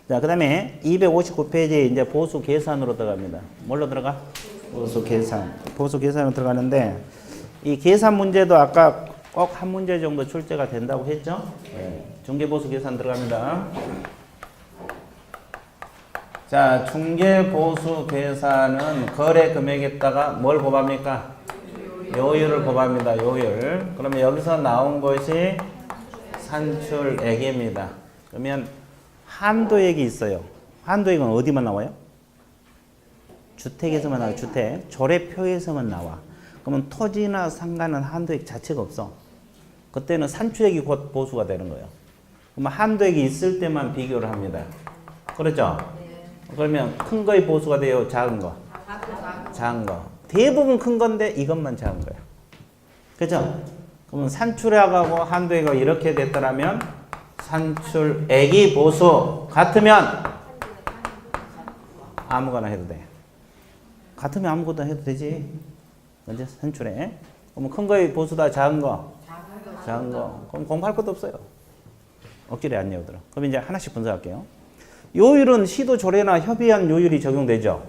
자, 그 다음에 259페이지 이제 보수 계산으로 들어갑니다. 뭘로 들어가? 보수 계산. 보수 계산으로 들어가는데, 이 계산 문제도 아까 꼭 한 문제 정도 출제가 된다고 했죠? 네. 중개보수 계산 들어갑니다. 자, 중개보수 계산은 거래 금액에다가 뭘 곱합니까? 요율을 곱합니다. 요율. 그러면 여기서 나온 것이 산출액입니다. 그러면 한도액이 있어요. 한도액은 어디만 나와요? 주택에서만 나와요. 주택. 조례표에서만 나와. 그러면 토지나 상가는 한도액 자체가 없어. 그때는 산출액이 곧 보수가 되는 거예요. 그러면 한도액이 있을 때만 비교를 합니다. 그렇죠? 그러면 큰 거의 보수가 돼요? 작은 거? 작은 거. 대부분 큰 건데 이것만 작은 거예요. 그죠? 그러면 산출액하고 한도액이 이렇게 됐더라면 산출액이 보수 같으면 아무거나 해도 돼. 같으면 아무거나 해도 되지. 먼저 산출액. 그러면 큰 거의 보수다, 작은 거? 작은 거. 그럼 공부할 것도 없어요. 억지로 안 외우더라. 그럼 이제 하나씩 분석할게요. 요율은 시도 조례나 협의한 요율이 적용되죠.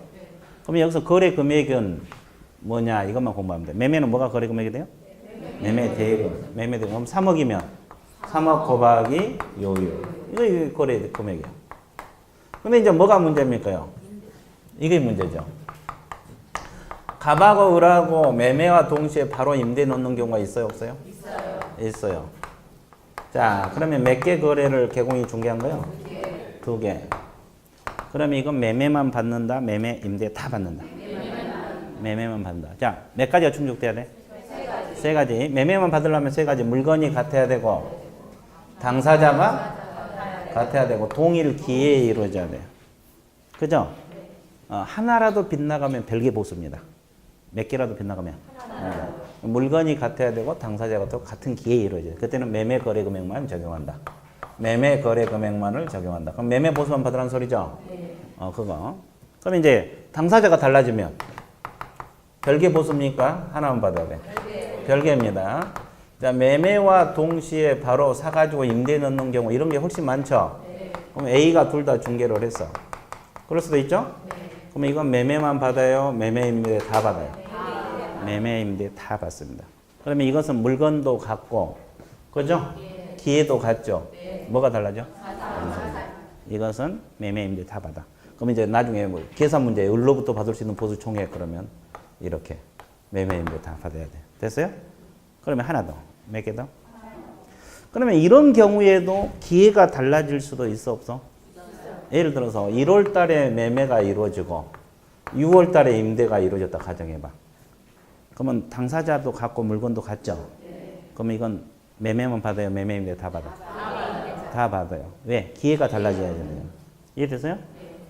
그럼 여기서 거래 금액은 뭐냐 이것만 공부하면 돼. 매매는 뭐가 거래 금액이 돼요? 매매 대금. 매매 대금. 그럼 3억이면 3억 곱하기 요율. 이거 거래 금액이에요. 근데 이제 뭐가 문제입니까요? 이게 문제죠. 갑하고 을하고 매매와 동시에 바로 임대 넣는 경우가 있어요, 없어요? 있어요. 자, 그러면 몇 개 거래를 개공이 중개한 거예요? 2개. 그러면 이건 매매만 받는다, 매매, 임대 다 받는다. 매매만 받는다. 자, 몇 가지가 충족돼야 돼? 3가지. 매매만 받으려면 3가지. 물건이 같아야 되고, 당사자가 같아야 되고, 동일 기회에 이루어져야 돼. 그죠? 하나라도 빗나가면 별개 보수입니다. 몇 개라도 빗나가면. 물건이 같아야 되고, 당사자가 또 같은 기회에 이루어져요. 그때는 매매 거래 금액만 적용한다. 매매 거래 금액만을 적용한다. 그럼 매매 보수만 받으라는 소리죠? 그거. 그럼 이제 당사자가 달라지면 별개 보수입니까? 하나만 받아야 돼. 별개입니다. 자, 매매와 동시에 바로 사가지고 임대 넣는 경우 이런 게 훨씬 많죠? 그럼 A가 둘 다 중개를 했어. 그럴 수도 있죠? 그럼 이건 매매만 받아요? 매매 임대 다 받아요? 매매 임대 다 받습니다. 그러면 이것은 물건도 같고, 그죠? 기회도 같죠? 뭐가 달라져? 이것은 매매 임대 다 받아. 그럼 이제 나중에 뭐 계산 문제, 을로부터 받을 수 있는 보수 총액 그러면 이렇게 매매 임대 다 받아야 돼. 됐어요? 그러면 하나 더. 몇 개 더? 그러면 이런 경우에도 기회가 달라질 수도 있어, 없어? 예를 들어서 1월 달에 매매가 이루어지고 6월 달에 임대가 이루어졌다 가정해봐. 그러면 당사자도 같고 물건도 같죠? 그러면 이건 매매만 받아요? 매매 임대 다 받아? 다 받아요. 왜? 기회가 달라져야 되잖아요. 이해되세요?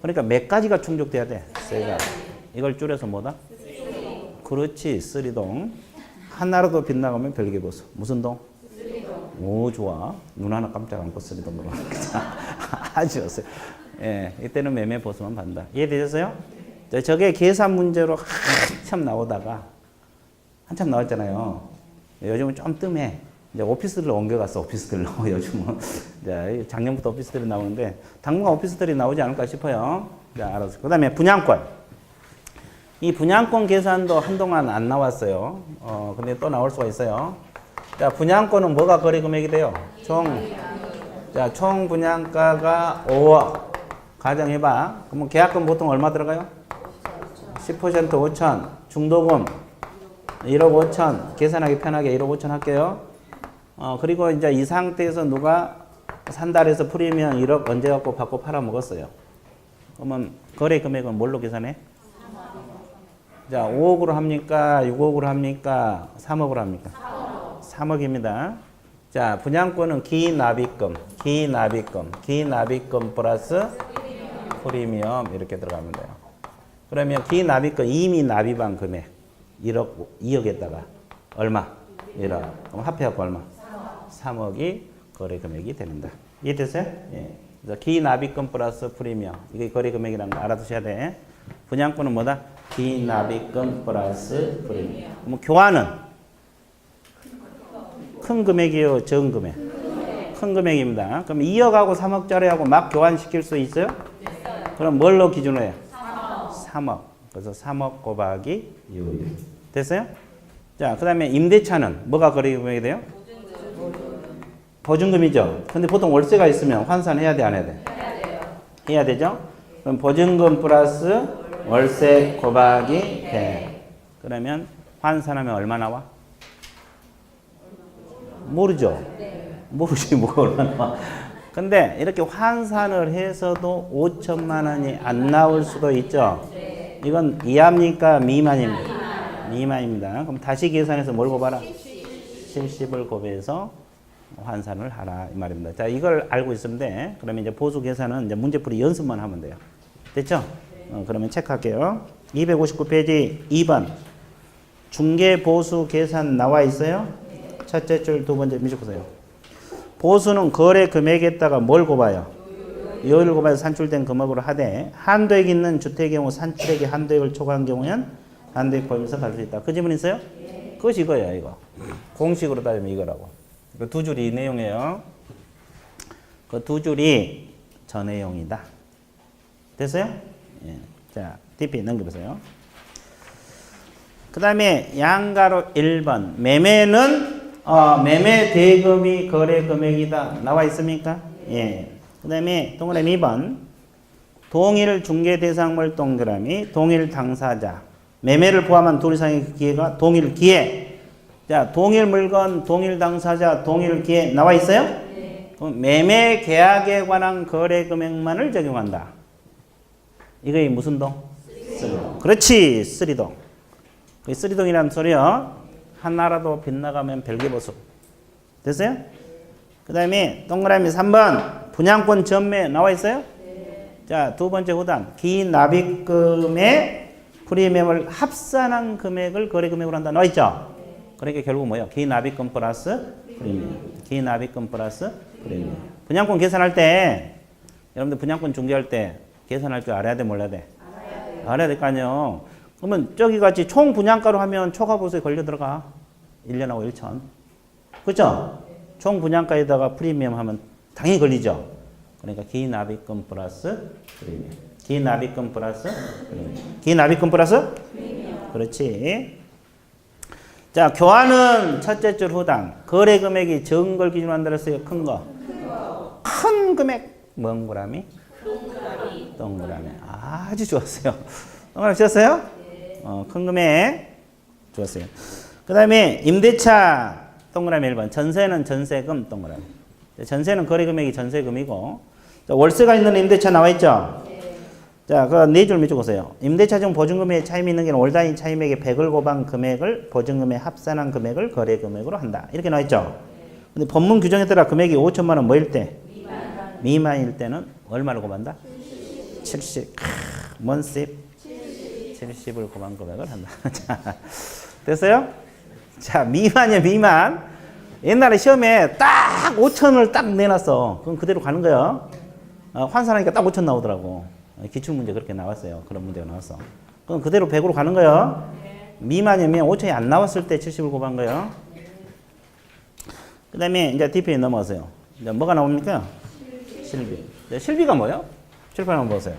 그러니까 몇 가지가 충족돼야 돼? 3가지. 이걸 줄여서 뭐다? 그렇지, 3동. 하나라도 빗나가면 별개 보수. 무슨 동? 3동. 오, 좋아. 눈 하나 깜짝 안 떴 3동으로. 아주 좋았어요. 예, 이때는 매매 보수만 받는다. 이해되셨어요? 저게 계산 문제로 한참 나왔잖아요. 요즘은 좀 뜸해. 이제 오피스들로 옮겨갔어, 오피스들로. 요즘은. 이제 작년부터 오피스들이 나오는데, 당분간 오피스들이 나오지 않을까 싶어요. 자, 알았어. 그 다음에 분양권. 이 분양권 계산도 한동안 안 나왔어요. 근데 또 나올 수가 있어요. 자, 분양권은 뭐가 거래 금액이 돼요? 총 분양가가 5억. 가정해봐. 그러면 계약금 보통 얼마 들어가요? 10% 5천. 중도금 1억 5천. 계산하기 편하게 1억 5천 할게요. 그리고 이제 이 상태에서 누가 산달에서 프리미엄 1억 언제 갖고 받고 팔아먹었어요. 그러면 거래 금액은 뭘로 계산해? 자, 5억으로 합니까? 6억으로 합니까? 3억으로 합니까? 3억입니다. 자, 분양권은 기납입금 플러스 프리미엄 이렇게 들어가면 돼요. 그러면 기납입금 이미 납입한 금액 2억에다가 얼마? 1억. 그럼 합해갖고 얼마? 3억이 거래 금액이 됩니다. 이해됐어요? 예. 그래서 기납입금 플러스 프리미엄. 이게 거래 금액이라는 거 알아두셔야 돼. 분양권은 뭐다? 기납입금 플러스 프리미엄. 그럼 교환은? 큰 금액이에요? 적은 금액? 큰 금액입니다. 그럼 2억하고 3억짜리하고 막 교환시킬 수 있어요? 그럼 뭘로 기준으로 해요? 3억. 그래서 3억 곱하기 6. 됐어요? 자, 그 다음에 임대차는 뭐가 거래 금액이 돼요? 보증금이죠. 근데 보통 월세가 있으면 환산해야 돼, 안 해야 돼? 해야 되죠? 그럼 보증금 플러스 월세 곱하기 100. 그러면 환산하면 얼마 나와? 모르죠? 모르지, 뭐가 얼마 나와. 근데 이렇게 환산을 해서도 5천만 원이 안 나올 수도 있죠? 이건 이하입니까? 미만입니까? 미만입니다. 그럼 다시 계산해서 뭘 곱하라? 70을 곱해서 환산을 하라 이 말입니다. 자, 이걸 알고 있으면 돼. 그러면 이제 보수 계산은 이제 문제풀이 연습만 하면 돼요. 됐죠? 그러면 체크할게요. 259페이지 2번. 중개 보수 계산 나와 있어요? 첫째 줄 두 번째 밑줄 보세요. 보수는 거래 금액에다가 뭘 곱아요? 요율을 곱해서 산출된 금액으로 하되 한도액 있는 주택의 경우 산출액이 한도액을 초과한 경우는 한도액 범위에서 받을 수 있다. 그 질문 있어요? 그것이 이거예요. 이거. 공식으로 따지면 이거라고. 그 두 줄이 이 내용이에요. 그 두 줄이 저 내용이다. 됐어요? 예. 자, DP 넘겨보세요. 그 다음에 양가로 1번. 매매는 매매 대금이 거래 금액이다. 나와 있습니까? 예. 그 다음에 동그라미 2번. 동일 중개 대상물 동그라미 동일 당사자. 매매를 포함한 둘 이상의 기회가 동일 기회. 자, 동일 물건, 동일 당사자, 동일 기회 나와 있어요? 네. 그럼 매매 계약에 관한 거래 금액만을 적용한다. 이게 무슨 동? 쓰리동. 그렇지, 쓰리동. 그 쓰리동이라는 소리요. 하나라도 빗나가면 별개보수. 됐어요? 그 다음에 동그라미 3번. 분양권 전매 나와 있어요? 네. 자, 두 번째 후단. 기납입금의 프리미엄을 합산한 금액을 거래 금액으로 한다. 나와 있죠? 그러니까 결국 뭐예요? 기납입금 플러스 프리미엄. 기납입금 플러스 프리미엄. 분양권 계산할 때, 여러분들 분양권 중개할 때 계산할 줄 알아야 돼, 몰라야 돼? 알아야 될 거 아니에요. 그러면 저기 같이 총 분양가로 하면 초과보수에 걸려 들어가. 1년하고 1천. 그렇죠? 총 분양가에다가 프리미엄 하면 당연히 걸리죠. 그러니까 기납입금 플러스 프리미엄. 기납입금 플러스 프리미엄. 기납입금 플러스 프리미엄. 그렇지. 자, 교환은 첫째 줄 후당. 거래 금액이 적은 걸 기준으로 한다 그랬어요. 큰 거. 큰 금액. 뭔 동그라미. 동그라미. 아주 좋았어요. 동그라미 좋았어요? 큰 금액. 좋았어요. 그 다음에 임대차 동그라미 1번. 전세는 전세금 동그라미. 전세는 거래 금액이 전세금이고. 자, 월세가 있는 임대차 나와 있죠? 자, 그 네 줄 밑줄 보세요. 임대차 중 보증금에 차임이 있는 경우 월 단위 차임액의 100을 곱한 금액을 보증금에 합산한 금액을 거래 금액으로 한다. 이렇게 나와 있죠? 근데 법문 규정에 따라 금액이 5천만 원 뭐일 때? 미만일 때는 얼마를 곱한다? 70. 뭔 씹? 70을 곱한 금액을 한다. 자, 됐어요? 자, 미만이야, 미만. 옛날에 시험에 딱 5천을 딱 내놨어. 그럼 그대로 가는 거예요. 환산하니까 딱 5천 나오더라고. 기출문제 그렇게 나왔어요. 그런 문제가 나왔어. 그럼 그대로 100으로 가는 거예요. 미만이면 5천이 안 나왔을 때 70을 곱한 거예요. 그 다음에 이제 DP에 넘어가세요. 이제 뭐가 나옵니까? 실비. 실비가 뭐예요? 칠판 한번 보세요.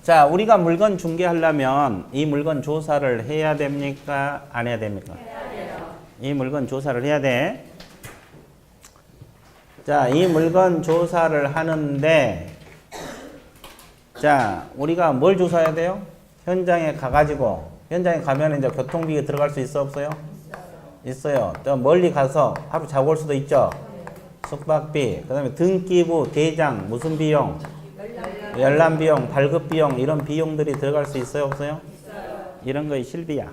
자, 우리가 물건 중개하려면 이 물건 조사를 해야 됩니까? 안 해야 됩니까? 해야 돼요. 이 물건 조사를 해야 돼. 자, 이 물건 조사를 하는데, 자, 우리가 뭘 조사해야 돼요? 현장에 가가지고, 현장에 가면 이제 교통비가 들어갈 수 있어, 없어요? 있어요. 또 멀리 가서 하루 자고 올 수도 있죠? 숙박비, 그 다음에 등기부, 대장, 무슨 비용? 열람 비용, 발급 비용, 이런 비용들이 들어갈 수 있어요, 없어요? 이런 거의 실비야.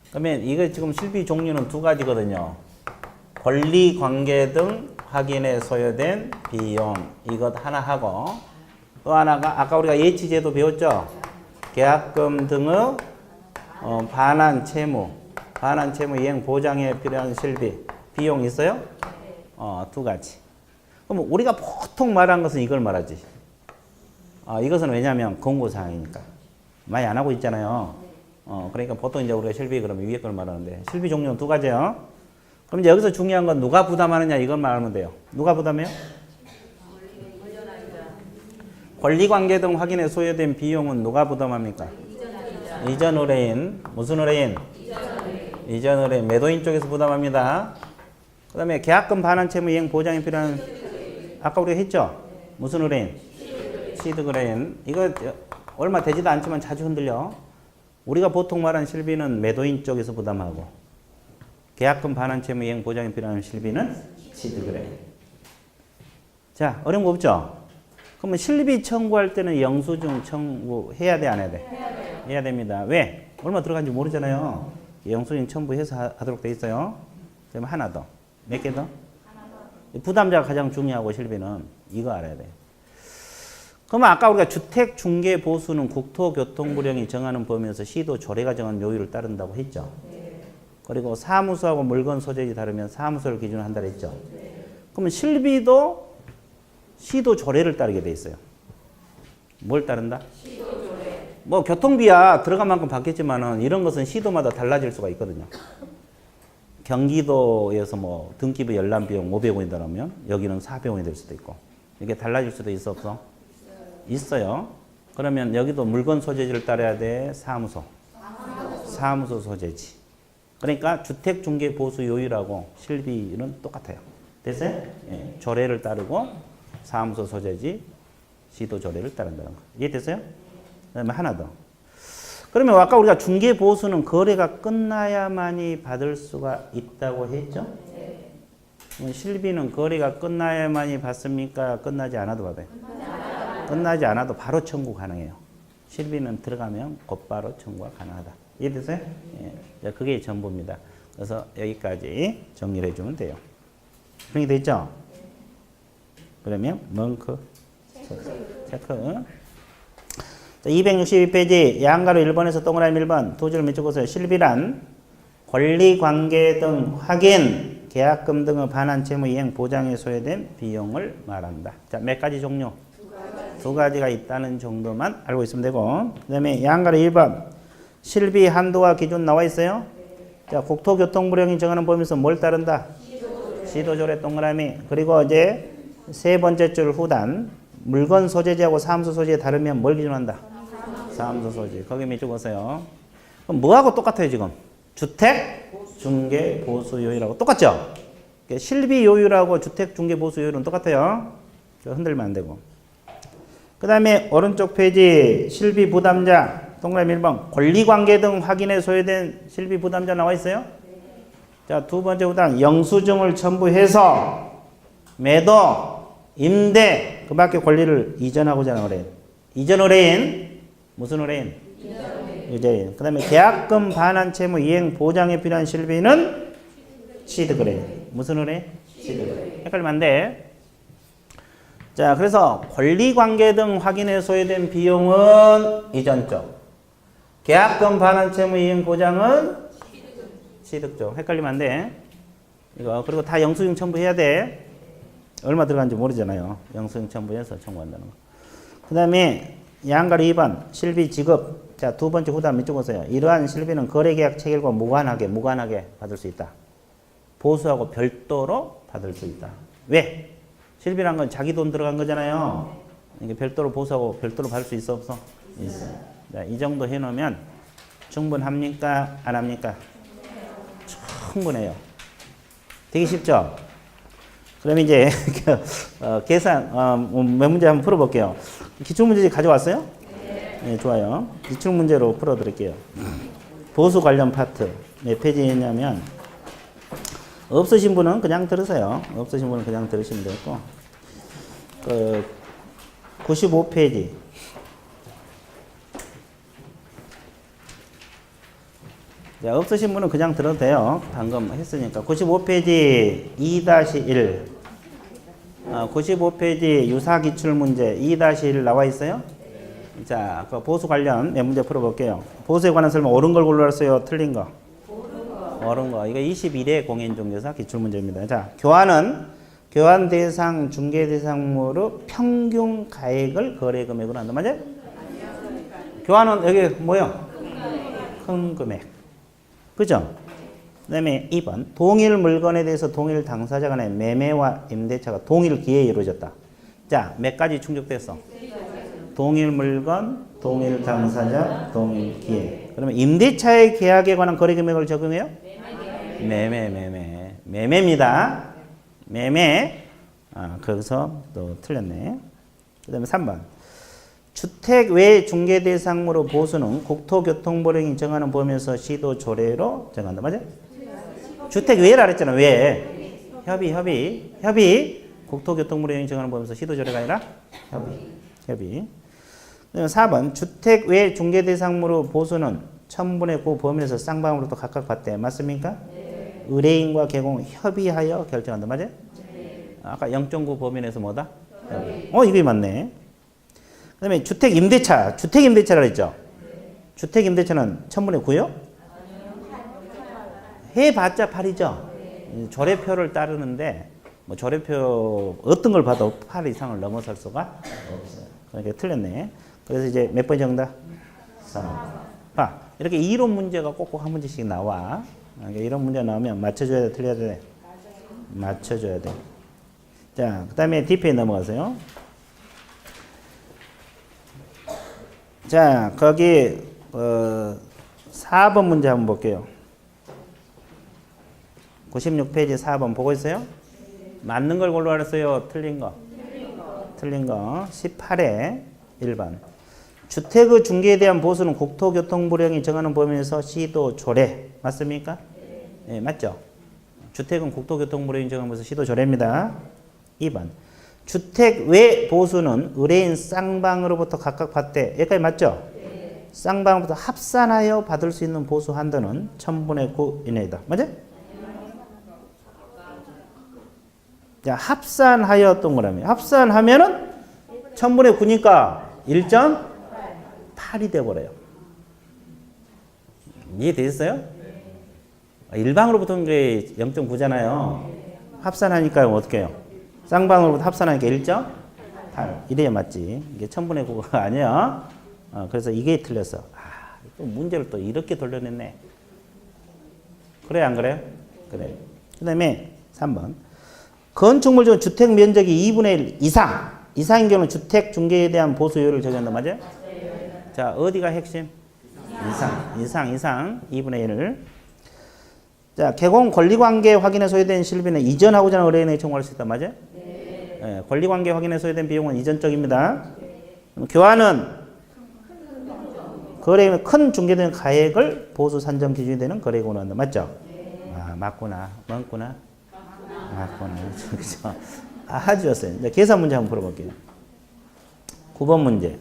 그러면 이거 지금 실비 종류는 두 가지거든요. 권리 관계 등 확인에 소요된 비용, 이것 하나 하고, 또 하나가 아까 우리가 예치제도 배웠죠? 계약금 등의 반환 채무 이행 보장에 필요한 실비 비용 있어요? 두 가지. 그럼 우리가 보통 말한 것은 이걸 말하지. 이것은 왜냐하면 권고사항이니까 많이 안 하고 있잖아요. 그러니까 보통 이제 우리가 실비 그러면 위에 걸 말하는데, 실비 종류는 두 가지요. 그럼 이제 여기서 중요한 건 누가 부담하느냐 이걸 말하면 돼요. 누가 부담해요? 권리관계 등 확인에 소요된 비용은 누가 부담합니까? 이전 의뢰인. 무슨 의뢰인? 이전 의뢰인. 매도인 쪽에서 부담합니다. 그 다음에 계약금 반환 채무 이행 보장이 필요한 아까 우리가 했죠? 무슨 의뢰인? 취득 의뢰인. 이거 얼마 되지도 않지만 자주 흔들려. 우리가 보통 말하는 실비는 매도인 쪽에서 부담하고 계약금 반환 채무 이행 보장이 필요한 실비는 취득 의뢰인. 자, 어려운 거 없죠? 그러면 실비 청구할 때는 영수증 청구해야 돼, 안 해야 돼? 해야 됩니다. 왜? 얼마 들어간지 모르잖아요. 영수증 첨부해서 하도록 돼 있어요. 그러면 하나 더. 몇 개 더? 부담자가 가장 중요하고 실비는 이거 알아야 돼. 그러면 아까 우리가 주택 중개 보수는 국토교통부령이 정하는 범위에서 시도 조례가 정한 요율을 따른다고 했죠. 그리고 사무소하고 물건 소재지 다르면 사무소를 기준으로 한다 했죠. 그러면 실비도 시도 조례를 따르게 돼 있어요. 뭘 따른다? 시도 조례. 뭐 교통비야 들어간 만큼 받겠지만은 이런 것은 시도마다 달라질 수가 있거든요. 경기도에서 뭐 등기부 열람 비용 500원이다 그러면 여기는 400원이 될 수도 있고 이게 달라질 수도 있어 없어? 있어요. 그러면 여기도 물건 소재지를 따라야 돼. 사무소 소재지. 그러니까 주택 중개 보수 요율하고 실비는 똑같아요. 됐어요? 예. 조례를 따르고 사무소 소재지 시도 조례를 따른다는 거. 이해됐어요? 그다음에 하나 더. 그러면 아까 우리가 중개 보수는 거래가 끝나야만이 받을 수가 있다고 했죠? 실비는 거래가 끝나야만이 받습니까? 끝나지 않아도 받아요? 끝나지 않아도 바로 청구 가능해요. 실비는 들어가면 곧바로 청구가 가능하다. 이해됐어요? 예. 그게 전부입니다. 그래서 여기까지 정리를 해주면 돼요. 그렇게 됐죠? 그러면 멍크 체크. 262페이지 양가로 1번에서 동그라미 1번 두 줄 밑줄긋어요. 실비란 권리관계 등 확인, 계약금 등의 반환 채무 이행 보장에 소요된 비용을 말한다. 자, 몇 가지 종류? 두 가지가 있다는 정도만 알고 있으면 되고, 그 다음에 양가로 1번 실비 한도와 기준 나와 있어요. 자, 국토교통부령이 정하는 범위에서 뭘 따른다? 시도조례 동그라미. 그리고 이제 세 번째 줄 후단 물건 소재지하고 사무소 소재에 다르면 뭘 기준한다? 사무소 소재. 거기 밑줄 보세요. 그럼 뭐하고 똑같아요 지금? 주택 중개 보수 요율하고 똑같죠? 실비 요율하고 주택 중개 보수 요율은 똑같아요. 흔들면 안 되고. 그 다음에 오른쪽 페이지 실비 부담자 동그라미 1번 권리관계 등 확인에 소요된 실비 부담자 나와 있어요? 자, 두 번째 후단 영수증을 첨부해서 매도, 임대 그 밖에 권리를 이전하고자 하는 의뢰인. 이전 의뢰인 무슨 의뢰인? 이전. 그 다음에 계약금 반환 채무 이행 보장에 필요한 실비는 취득 의뢰인. 무슨 의뢰인? 취득 의뢰인. 헷갈리면 안 돼. 자, 그래서 권리관계 등 확인에 소요된 비용은 이전 쪽. 계약금 반환 채무 이행 보장은 취득 쪽. 헷갈리면 안 돼. 이거 그리고 다 영수증 첨부해야 돼. 얼마 들어간지 모르잖아요. 영수증 첨부해서 청구한다는 거. 그 다음에 양가로 2번 실비 지급. 자, 두 번째 후단 밑줄 보세요. 이러한 실비는 거래계약 체결과 무관하게 받을 수 있다. 보수하고 별도로 받을 수 있다. 왜? 실비란 건 자기 돈 들어간 거잖아요. 이게 별도로 보수하고 별도로 받을 수 있어 없어? 있어. 자, 이 정도 해놓으면 충분합니까? 안 합니까? 충분해요. 되게 쉽죠? 그럼 이제 계산 몇 문제 한번 풀어볼게요. 기출문제 가져왔어요? 네, 좋아요. 기출문제로 풀어드릴게요. 보수 관련 파트 몇 페이지냐면 없으신 분은 그냥 들으세요. 없으신 분은 그냥 들으시면 되고 95페이지 자, 없으신 분은 그냥 들어도 돼요. 방금 했으니까. 95페이지 2-1 95페이지 유사기출문제 2-1 나와 있어요? 자, 그 보수 관련 몇 문제 풀어볼게요. 보수에 관한 설명 옳은 걸 골라왔어요? 틀린 거? 옳은 거. 이거 21회 공인중개사 기출문제입니다. 자, 교환은 교환 대상, 중개 대상으로 평균 가액을 거래 금액으로 한다. 맞아요? 교환은 여기 뭐요? 큰 금액. 그죠? 그다음에 2번 동일 물건에 대해서 동일 당사자 간의 매매와 임대차가 동일 기회에 이루어졌다. 자, 몇 가지 충족됐어? 동일 물건, 동일 당사자, 동일 기회. 그러면 임대차의 계약에 관한 거래 금액을 적용해요? 매매입니다. 매매. 거기서 또 틀렸네. 그 다음에 3번. 주택 외 중개 대상으로 보수는 국토교통부령이 정하는 범위에서 시도 조례로 정한다. 맞아? 주택 외라 그랬잖아. 외. 협의. 국토교통부령이 정하는 범위에서 시도 조례가 아니라 협의. 4번 주택 외 중개 대상으로 보수는 1000분의 9 범위에서 쌍방으로부터 각각 받대. 맞습니까? 네. 의뢰인과 개공 협의하여 결정한다. 맞아요? 네. 아까 0.9 범위 내에서 뭐다? 이게 맞네. 그 다음에 주택 임대차라 그랬죠? 네. 주택 임대차는 1000분의 9요? 해봤자 8이죠? 네. 조례표를 따르는데 뭐 조례표 어떤 걸 봐도 8 이상을 넘어설 수가 없어요. 그러니까 틀렸네. 그래서 이제 몇 번 정답? 3. 봐. 이렇게 이론 문제가 꼭꼭 한 문제씩 나와. 그러니까 이런 문제 나오면 맞춰줘야 돼, 틀려야 돼? 맞춰줘야 돼. 자, 그 다음에 DP에 넘어가세요. 자, 거기 4번 문제 한번 볼게요. 96페이지 4번 보고 있어요? 맞는 걸 골라 그랬어요? 틀린 거? 틀린 거. 18에 1번. 주택의 중개에 대한 보수는 국토교통부령이 정하는 범위에서 시도 조례. 맞습니까? 네, 맞죠? 주택은 국토교통부령이 정하는 범위에서 시도 조례입니다. 2번. 주택 외 보수는 의뢰인 쌍방으로부터 각각 받되. 여기까지 맞죠? 네. 쌍방으로부터 합산하여 받을 수 있는 보수 한도는 1000분의 9 이내이다. 맞아? 자, 합산하여 동그라미. 합산하면은 1000분의 9니까 1.8이 돼버려요. 이해되셨어요? 일방으로 붙은 게 0.9잖아요. 합산하니까 어떻게 해요? 쌍방으로부터 합산하니까 1.8. 이래야 맞지. 이게 1000분의 9가 아니야. 그래서 이게 틀렸어. 또 문제를 또 이렇게 돌려냈네. 그래, 안 그래요? 그래. 그 다음에 3번. 건축물 중 주택 면적이 2분의 1 이상인 경우는 주택 중개에 대한 보수율을 적용한다. 맞아요? 네. 자, 어디가 핵심? 이상 2분의 1을. 자, 개공 권리관계 확인에 소요된 실비는 이전하고자 하는 의뢰인에게 청구할 수 있다. 맞아요? 네. 네, 권리관계 확인에 소요된 비용은 이전적입니다. 네. 교환은 거래액은 큰 중개된 가액을 보수 산정 기준이 되는 거래액으로 한다. 맞죠? 네. 맞구나. 맞구나. 그죠? 아주 좋았어요. 이제 계산 문제 한번 풀어볼게요. 9번 문제.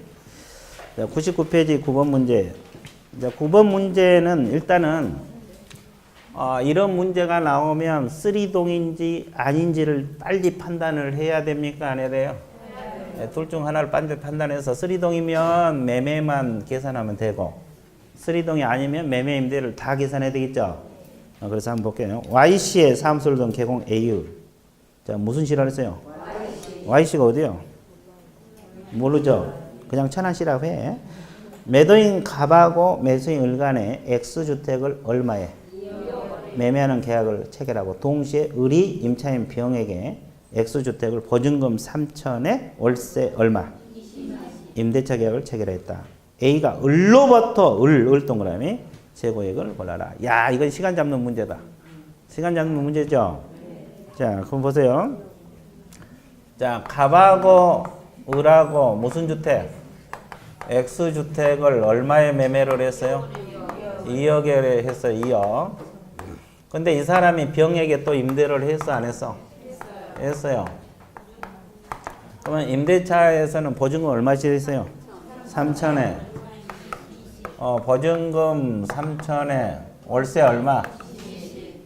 자, 99페이지 9번 문제. 자, 9번 문제는 일단은 이런 문제가 나오면 쓰리동인지 아닌지를 빨리 판단을 해야 됩니까? 안 해야 돼요? 네, 둘 중 하나를 빨리 판단해서 쓰리동이면 매매만 계산하면 되고 쓰리동이 아니면 매매 임대를 다 계산해야 되겠죠? 그래서 한번 볼게요. YC의 사무소를 둔 개공 A율. 자, 무슨 시라 그랬어요? YC가 어디요? 모르죠? 그냥 천안시라고 해. 매도인 갑하고 매수인 을 간의 X주택을 얼마에 매매하는 계약을 체결하고 동시에 을이 임차인 병에게 X주택을 보증금 3천에 월세 얼마? 임대차 계약을 체결했다. A가 을로부터 을 동그라미 재고액을 골라라. 야, 이건 시간 잡는 문제다. 시간 잡는 문제죠? 자, 그럼 보세요. 자, 갑하고 을하고 무슨 주택? X주택을 얼마에 매매를 했어요? 2억에 했어요. 2억. 근데 이 사람이 병에게 또 임대를 했어, 안 했어? 했어요. 그러면 임대차에서는 보증금 얼마씩 했어요? 3천에. 보증금 3천에 월세 얼마?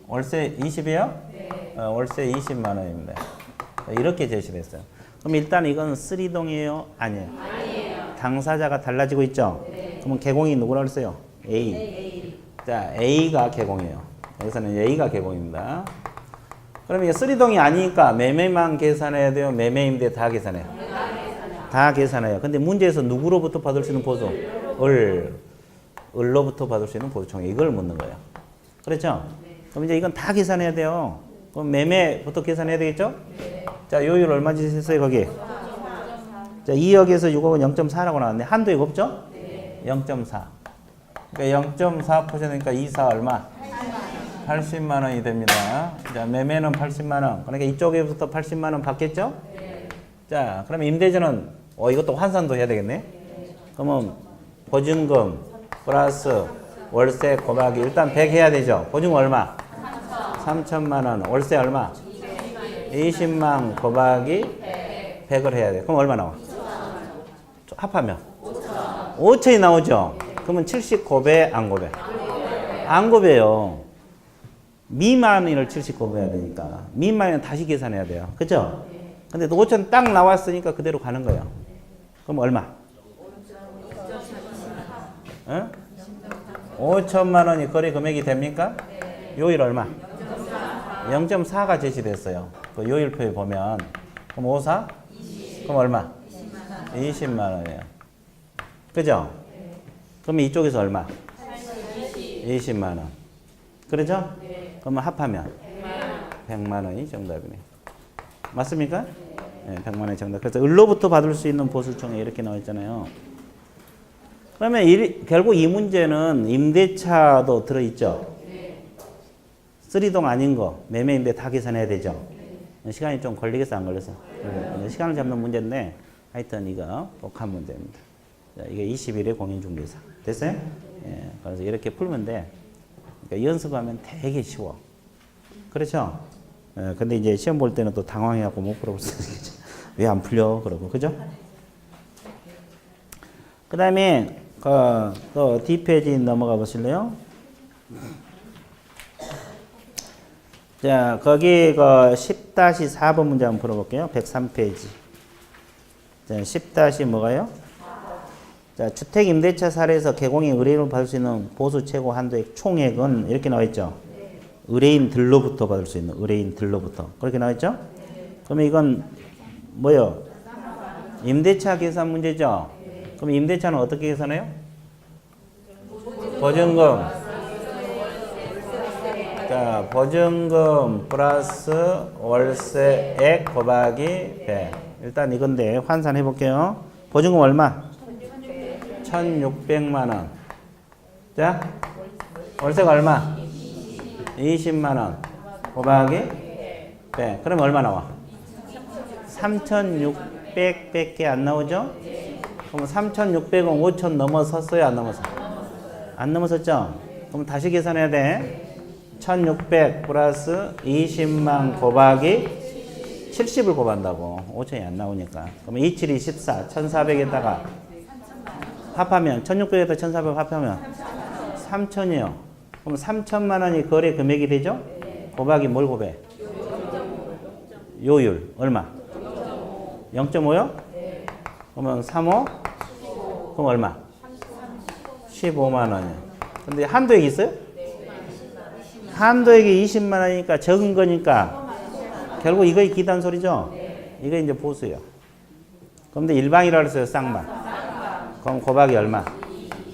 월세 20이요? 네. 월세 20만 원입니다. 이렇게 제시를 했어요. 그럼 일단 이건 쓰리동이에요? 아니에요? 아니에요. 당사자가 달라지고 있죠? 네. 그러면 개공이 누구라 그랬어요? A. A. 자, A가 개공이에요. 여기서는 A가 개공입니다. 그럼 이게 쓰리동이 아니니까 매매만 계산해야 돼요? 매매임대 다 계산해요? 다 계산해요. 근데 문제에서 누구로부터 받을 수 있는 보수? 을로부터 받을 수 있는 보수총액. 이걸 묻는 거예요. 그렇죠? 그럼 이제 이건 다 계산해야 돼요. 그럼 매매부터 계산해야 되겠죠? 자, 요율 얼마인지 했어요, 거기? 자, 2억에서 6억은 0.4라고 나왔네. 한도액 없죠? 0.4. 그러니까 0.4%니까 24 얼마? 80만 원이 됩니다. 자, 매매는 80만 원. 그러니까 이쪽에부터 80만 원 받겠죠? 자, 그러면 임대료는 이것도 환산도 해야 되겠네. 그러면 보증금 플러스 월세 곱하기 일단 100 해야 되죠. 보증금 얼마? 3천만 원. 월세 얼마? 20만 곱하기 100을 해야 돼. 그럼 얼마 나와? 합하면 5천이 나오죠. 그러면 79배 안 고배? 안 고배요. 미만을 79배 해야 되니까 미만은 다시 계산해야 돼요. 그죠? 근데 5천 딱 나왔으니까 그대로 가는 거예요. 그럼 얼마? 응? 5천만 원이 거래 금액이 됩니까? 요일 얼마? 0.4가 제시됐어요. 그 요일표에 보면. 그럼 54? 그럼 얼마? 20만 원이에요. 그죠? 그러면 이쪽에서 얼마? 20만 원. 그러죠? 그러면 합하면 100만 원이 정답이네요. 맞습니까? 네, 100만 원이 정답. 그래서 을로부터 받을 수 있는 보수총액 이렇게 나와 있잖아요. 그러면 결국 이 문제는 임대차도 들어있죠? 쓰리동 아닌 거, 매매 임대 다 계산해야 되죠? 시간이 좀 걸리겠어, 안 걸려서? 시간을 잡는 문제인데 하여튼 이거 독한 문제입니다. 자, 이게 21회 공인중개사. 됐어요? 예, 그래서 이렇게 풀면 돼. 그러니까 연습하면 되게 쉬워. 그렇죠? 예, 근데 이제 시험 볼 때는 또 당황해갖고 못 풀어볼 수 있겠죠. 왜 안 풀려? 그러고. 그죠? 그 다음에, 또 D페이지 넘어가 보실래요? 자, 거기 10-4번 문제 한번 풀어볼게요. 103페이지. 자, 10- 뭐가요? 자, 주택 임대차 사례에서 개공이 의뢰인으로 받을 수 있는 보수 최고 한도액 총액은 이렇게 나와 있죠. 의뢰인들로부터 받을 수 있는 의뢰인들로부터 그렇게 나와 있죠. 그러면 이건 뭐요? 임대차 계산 문제죠. 그럼 임대차는 어떻게 계산해요? 보증금. 자, 보증금 플러스 월세액 곱하기 100. 일단 이건데 환산해 볼게요. 보증금 얼마? 1,600만 원. 자, 월세가 얼마? 20만 원. 곱하기 100. 그러면 얼마 나와? 3,600밖에 안 나오죠? 그럼 3,600은 5,000 넘어섰어요? 안 넘어서? 안 넘어섰죠? 그럼 다시 계산해야 돼. 1,600 플러스 20만 곱하기 70을 곱한다고. 5,000이 안 나오니까. 그러면 27이 14. 1,400에다가 합하면 1,600에다 1,400 합하면 3,000이요. 그럼 3천만 원이 거래 금액이 되죠? 곱하기 뭘 곱해? 요율 얼마? 0.5요? 그러면 3호? 그럼 얼마? 15만 원이요. 근데 한도액이 있어요? 한도액이 20만 원이니까 적은 거니까 결국 이거의 기단 소리죠? 이거 이제 보수요. 그런데 일방이라고 했어요, 쌍방. 그럼 곱하기 얼마?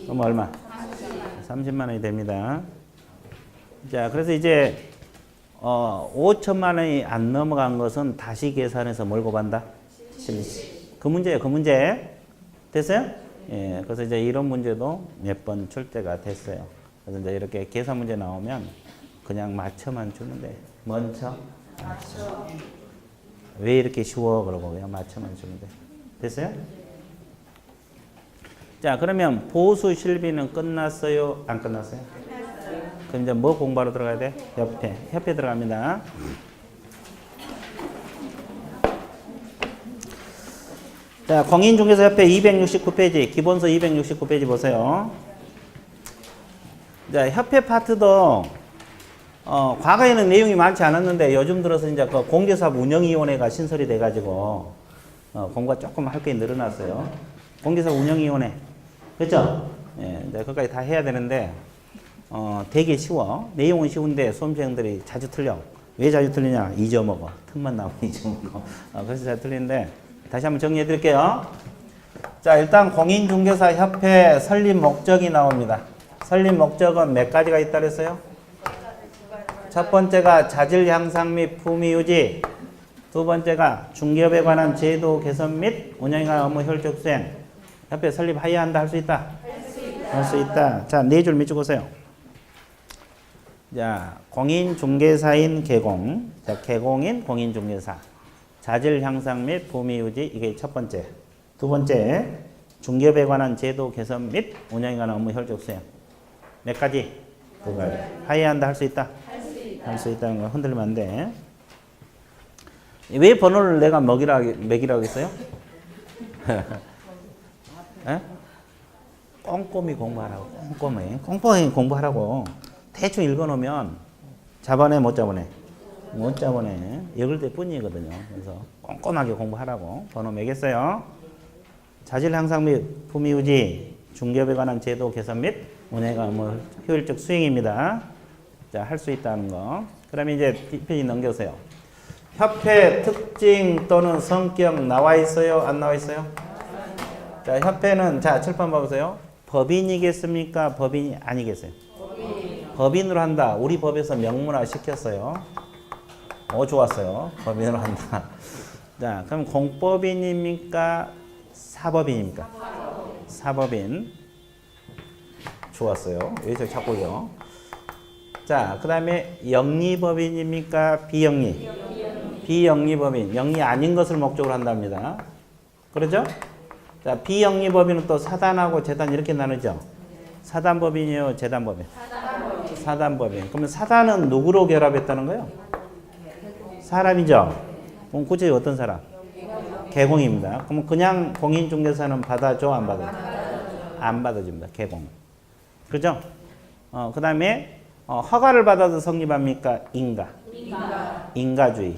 그럼 얼마? 30만 원이 됩니다. 자, 그래서 이제 5천만 원이 안 넘어간 것은 다시 계산해서 뭘 곱한다? 그 문제예요, 그 문제. 됐어요? 예, 그래서 이제 이런 문제도 몇 번 출제가 됐어요. 그래서 이제 이렇게 계산 문제 나오면 그냥 맞춰만 주면 돼. 먼저 맞춰. 왜 이렇게 쉬워? 그러고 그냥 맞춰만 주면 돼. 됐어요? 자, 그러면 보수 실비는 끝났어요? 안 끝났어요? 그럼 이제 뭐 공부하러 들어가야 돼? 협회 들어갑니다. 자, 공인중개사협회 269페이지, 기본서 269페이지 보세요. 자, 협회 파트도 과거에는 내용이 많지 않았는데 요즘 들어서 이제 그 공개사업 운영위원회가 신설이 돼가지고 공부가 조금 할 게 늘어났어요. 공개사업 운영위원회, 그렇죠? 예, 이제 그까지 다 해야 되는데 되게 쉬워. 내용은 쉬운데 수험생들이 자주 틀려. 왜 자주 틀리냐? 잊어먹어. 틈만 나면 잊어먹어. 그래서 잘 틀리는데 다시 한번 정리해 드릴게요. 자, 일단 공인중개사협회 설립 목적이 나옵니다. 설립 목적은 몇 가지가 있다 그랬어요? 첫 번째가 자질 향상 및 품위 유지. 두 번째가 중개업에 관한 제도 개선 및 운영에 관한 업무 효율적 수행. 협회 설립하여야 한다. 할 수 있다? 할 수 있다. 자, 네 줄 밑줄 보세요. 자, 공인중개사인 개공. 자, 개공인 공인중개사. 자질 향상 및 품위 유지. 이게 첫 번째. 두 번째, 중개업에 관한 제도 개선 및 운영에 관한 업무 효율적 수행. 몇 가지? 두 가지. 하여야 한다. 할 수 있다? 할 수 있다는 거 흔들리면 안 돼. 왜 번호를 내가 매기라고 했어요? 에? 꼼꼼히 공부하라고. 꼼꼼히 공부하라고. 대충 읽어놓으면 잡아내 못 잡아내? 못 잡아내. 읽을 때 뿐이거든요. 그래서 꼼꼼하게 공부하라고. 번호 매겠어요. 자질 향상 및 품위 유지, 중개업에 관한 제도 개선 및 운영에 관한 효율적 수행입니다. 자, 할 수 있다는 거. 그러면 이제 뒷페이지 넘겨오세요. 협회 특징 또는 성격 나와 있어요? 안 나와 있어요? 자, 협회는, 자, 칠판 봐보세요. 법인이겠습니까? 법인이 아니겠어요? 법인으로 한다. 우리 법에서 명문화 시켰어요. 좋았어요. 법인으로 한다. 자, 그럼 공법인입니까? 사법인입니까? 사법인. 좋았어요. 여기서 자꾸요. 자, 그 다음에 영리법인입니까? 비영리? 비영리법인. 영리 아닌 것을 목적으로 한답니다. 그러죠? 자, 비영리법인은 또 사단하고 재단 이렇게 나누죠? 사단법인이요? 재단법인? 사단법인. 그러면 사단은 누구로 결합했다는 거예요? 사람이죠? 그럼 구체적으로 어떤 사람? 개공입니다. 그럼 그냥 공인중개사는 받아줘? 안 받아줘? 안 받아줍니다. 개공. 그죠? 그 다음에 허가를 받아서 성립합니까? 인가주의.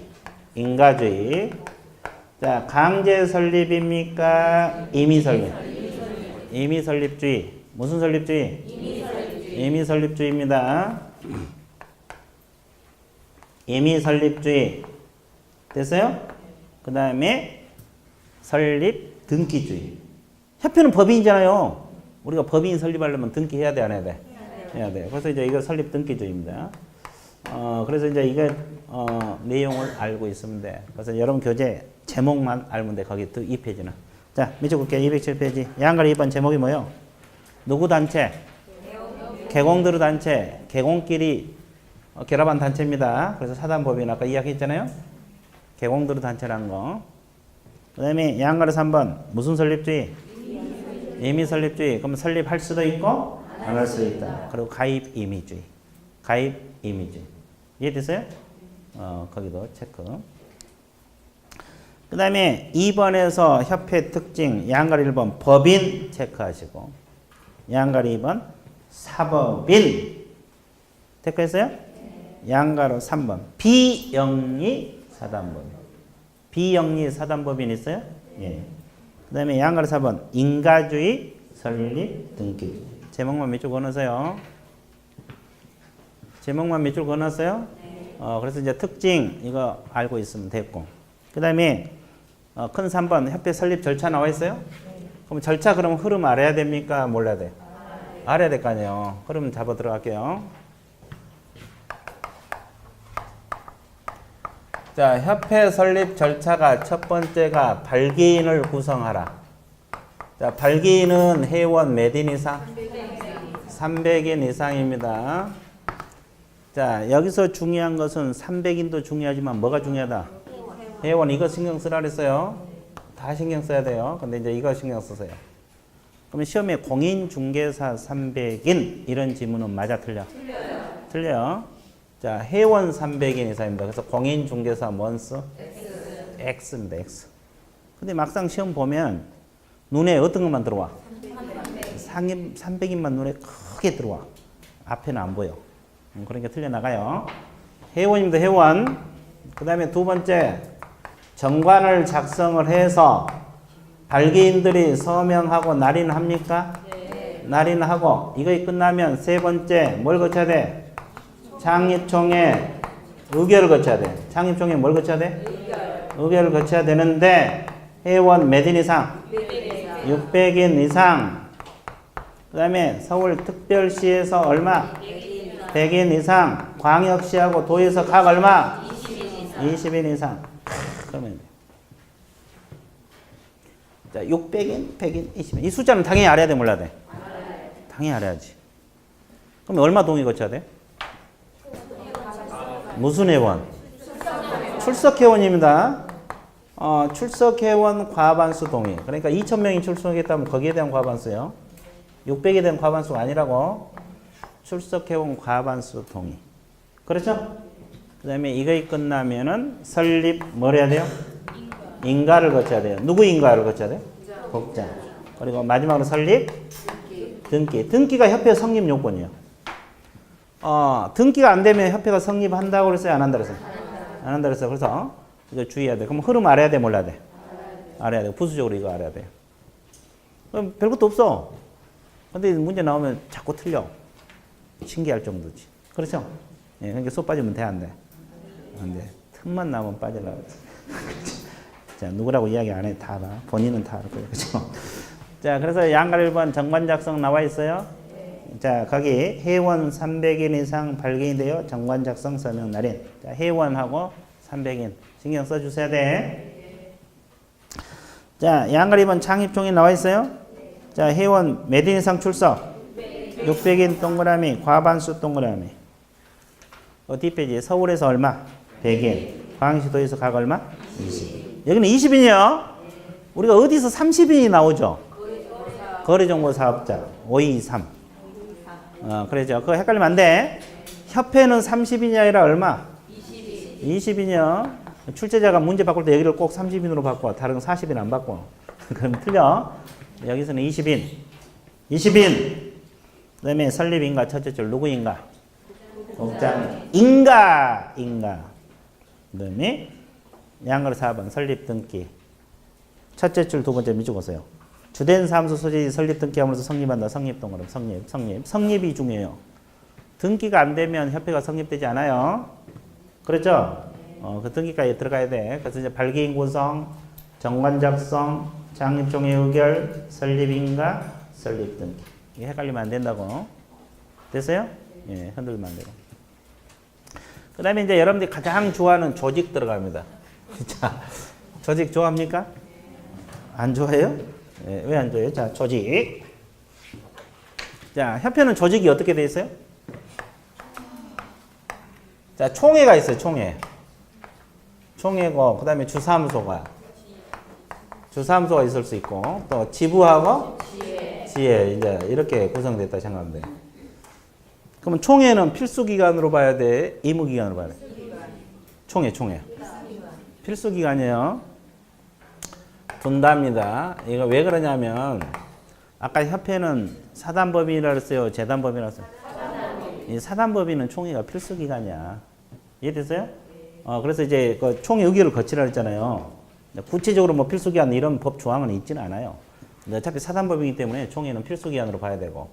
인가주의. 자, 강제 설립입니까? 임의 설립. 임의 설립주의. 무슨 설립주의? 임의 설립주의입니다. 임의 설립주의. 됐어요? 그 다음에 설립 등기주의. 협회는 법인이잖아요. 우리가 법인 설립하려면 등기해야 돼, 안 해야 돼? 해야 돼. 그래서 이제 이거 설립 등기주의입니다. 그래서 이제 이거 내용을 알고 있으면 돼. 그래서 여러분 교재 제목만 알면 돼. 거기 2페이지는. 자, 밑에 볼게요. 207페이지. 양가리 2번 제목이 뭐예요? 누구 단체? 개공들의 단체. 개공끼리 결합한 단체입니다. 그래서 사단법인 아까 이야기했잖아요. 개공들의 단체라는 거. 그 다음에 양가리 3번. 무슨 설립주의? 임의 설립주의. 그럼 설립할 수도 있고 안 할 수도 있다. 그리고 가입 임의주의. 가입 임의주의. 이해됐어요? 거기도 체크. 그 다음에 2번에서 협회 특징 양가리 1번 법인 체크하시고 양가리 2번 사법인 체크했어요? 양가로 3번 비영리 사단법인. 비영리 사단법인 있어요? 예. 그 다음에 양가로 4번 인가주의 설립 등기주의. 제목만 몇 줄 건너세요. 제목만 몇 줄 건너세요? 그래서 이제 특징 이거 알고 있으면 됐고. 그 다음에 큰 3번 협회 설립 절차 나와 있어요? 그럼 절차 그러면 흐름 알아야 됩니까? 몰라야 돼? 알아야 될 거 아니에요. 흐름 잡아 들어갈게요. 자, 협회 설립 절차가 첫 번째가 발기인을 구성하라. 자, 발기인은 회원 몇 인 이상? 300인 이상입니다. 자, 여기서 중요한 것은 300인도 중요하지만 뭐가 중요하다? 회원 이거 신경 쓰라 그랬어요. 다 신경 써야 돼요. 근데 이제 이거 신경 쓰세요. 그러면 시험에 공인중개사 300인 이런 지문은 맞아 틀려? 틀려요. 자, 회원 300인 이상입니다. 그래서 공인중개사 뭔수? X입니다. X. 근데 막상 시험 보면 눈에 어떤 것만 들어와? 상임 300인만 눈에 크게 들어와. 앞에는 안 보여. 그러니까 틀려나가요. 회원입니다. 회원. 그 다음에 두 번째 정관을 작성을 해서 발기인들이 서명하고 날인합니까? 네. 날인하고 이거 끝나면 세 번째 뭘 거쳐야 돼? 창립총회 의결을 거쳐야 돼. 창립총회 뭘 거쳐야 돼? 의결을 거쳐야 되는데 회원 몇 인 이상? 600인 이상. 그 다음에 서울특별시에서 얼마? 100인 이상. 광역시하고 도에서 각 얼마? 20인 이상. 그러면 자, 600인, 100인, 20인. 이 숫자는 당연히 알아야 돼, 몰라야 돼? 당연히 알아야지. 그럼 얼마 동의 거쳐야 돼? 무슨 회원? 출석회원입니다. 출석회원 과반수 동의. 그러니까 2,000명이 출석했다면 거기에 대한 과반수요. 600에 대한 과반수가 아니라고. 출석회원 과반수 동의. 그렇죠? 그 다음에 이거 끝나면은 설립 뭘 해야 돼요? 인가를 거쳐야 돼요. 누구 인가를 거쳐야 돼요? 복장. 그리고 마지막으로 설립 등기. 등기가 협회 성립 요건이에요. 등기가 안 되면 협회가 성립한다고 그랬어요? 안 한다 그랬어요? 안 한다 그랬어요. 그래서 이거 주의해야 돼. 그럼 흐름 알아야 돼? 몰라야 돼? 알아야 돼. 부수적으로 이거 알아야 돼요. 그럼 별것도 없어. 근데 문제 나오면 자꾸 틀려. 신기할 정도지. 그렇죠? 예, 그러니까 수업 빠지면 돼? 안 돼? 안 돼. 틈만 나면 빠지려고. 자, 누구라고 이야기 안 해. 다 알아. 본인은 다 알 거예요. 그렇죠? 자, 그래서 양갈 1번 정관 작성 나와 있어요. 자, 거기 회원 300인 이상 발견이 되어 정관 작성 서명 날인. 자, 회원하고 300인 신경 써 주셔야 돼. 자, 양갈 2번 창립총회 나와 있어요. 자, 회원 몇 인 이상 출석? 600인 동그라미, 과반수 동그라미. 어디 빼지? 서울에서 얼마? 100인. 광시도에서 각 얼마? 20. 여기는 20인이요. 우리가 어디서 30인이 나오죠? 거래정보사업자 523. 그러죠. 그거 헷갈리면 안 돼. 협회는 30인이 아니라 얼마? 20인이요. 출제자가 문제 바꿀 때 여기를 꼭 30인으로 바꿔. 다른 건 40인 안 바꿔. 그럼 틀려. 여기서는 20인. 20인. 그 다음에 설립인가 첫째 줄 누구인가? 복장. 인가. 그 다음에 양글 4번 설립 등기. 첫째 줄 두 번째 밑줄 그으세요. 주된 사무소 소재지 설립 등기함으로써 성립한다. 성립 동그라미. 성립. 성립이 중요해요. 등기가 안 되면 협회가 성립되지 않아요. 그렇죠? 그 등기까지 들어가야 돼. 그래서 이제 발기인 구성, 정관 작성, 창립총회 의결, 설립인가, 설립 등기. 이게 헷갈리면 안 된다고. 됐어요? 예, 흔들면 안 되고. 그 다음에 이제 여러분들이 가장 좋아하는 조직 들어갑니다. 자, 조직 좋아합니까? 안 좋아해요? 예, 왜 안 좋아해요? 자, 조직. 자, 협회는 조직이 어떻게 돼 있어요? 자, 총회가 있어요, 총회. 총회고, 그 다음에 주사무소가 있을 수 있고, 또 지부하고 지혜, 이제 이렇게 구성됐다 생각하면 돼. 그러면 총회는 필수 기관으로 봐야 돼? 의무 기관으로 봐야 돼? 총회. 필수 기관이에요. 분답니다. 이거 왜 그러냐면, 아까 협회는 사단법인이라 그랬어요? 재단법인이라 그랬어요? 이 사단법인은 총회가 필수 기관이야. 이해됐어요? 그래서 이제 그 총회 의결을 거치라 했잖아요. 구체적으로 뭐 필수 기관 이런 법 조항은 있지는 않아요. 근데 어차피 사단법이기 때문에 총회는 필수 기관으로 봐야 되고.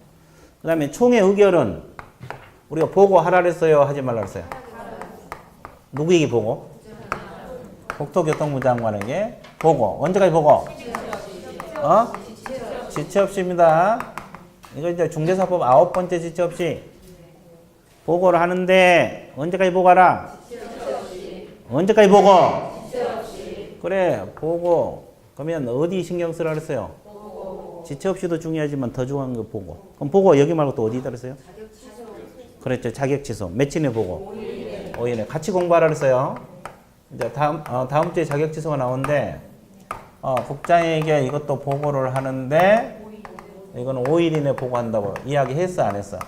그 다음에 총회 의결은 우리가 보고하라 그랬어요? 하지 말라 그랬어요? 누구에게 보고? 국토교통부 장관에게 보고. 언제까지 보고? 지체 없이입니다. 이거 이제 중개사법 9번째 지체 없이 보고를 하는데 언제까지 보고하라? 언제까지 보고? 그래, 보고. 그러면 어디 신경 쓰라 그랬어요? 지체 없이도 중요하지만 더 중요한 거 보고. 그럼 보고 여기 말고 또 어디다 그랬어요? 그랬죠. 자격 취소. 며칠에 보고? 5일에. 같이 공부하라 그랬어요. 이제 다음 주에 자격 취소가 나오는데, 국장에게 이것도 보고를 하는데, 이거는 5일 이내 보고한다고 이야기 했어, 안 했어?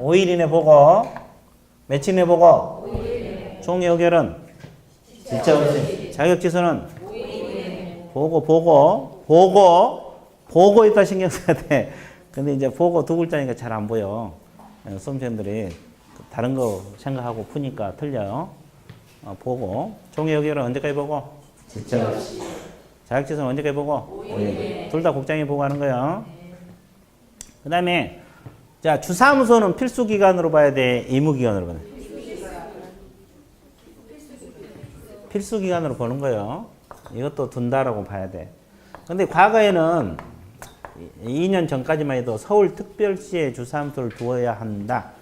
5일 이내 보고. 며칠 이내 보고? 총회 의결은? 지체 없이. 자격 취소는? 보고 있다 신경 써야 돼. 근데 이제 보고 두 글자니까 잘 안 보여. 수험생들이 다른 거 생각하고 푸니까 틀려요. 보고. 총회 의결은 언제까지 보고? 지체 없이. 자격 취소는 언제까지 보고? 둘 다 국장이 보고 하는 거예요. 그 다음에, 자, 주사무소는 필수 기관으로 봐야 돼? 의무 기관으로 봐야 돼? 필수 기관으로 보는 거예요. 이것도 둔다라고 봐야 돼. 근데 과거에는 2년 전까지만 해도 서울특별시에 주사무소를 두어야 한다.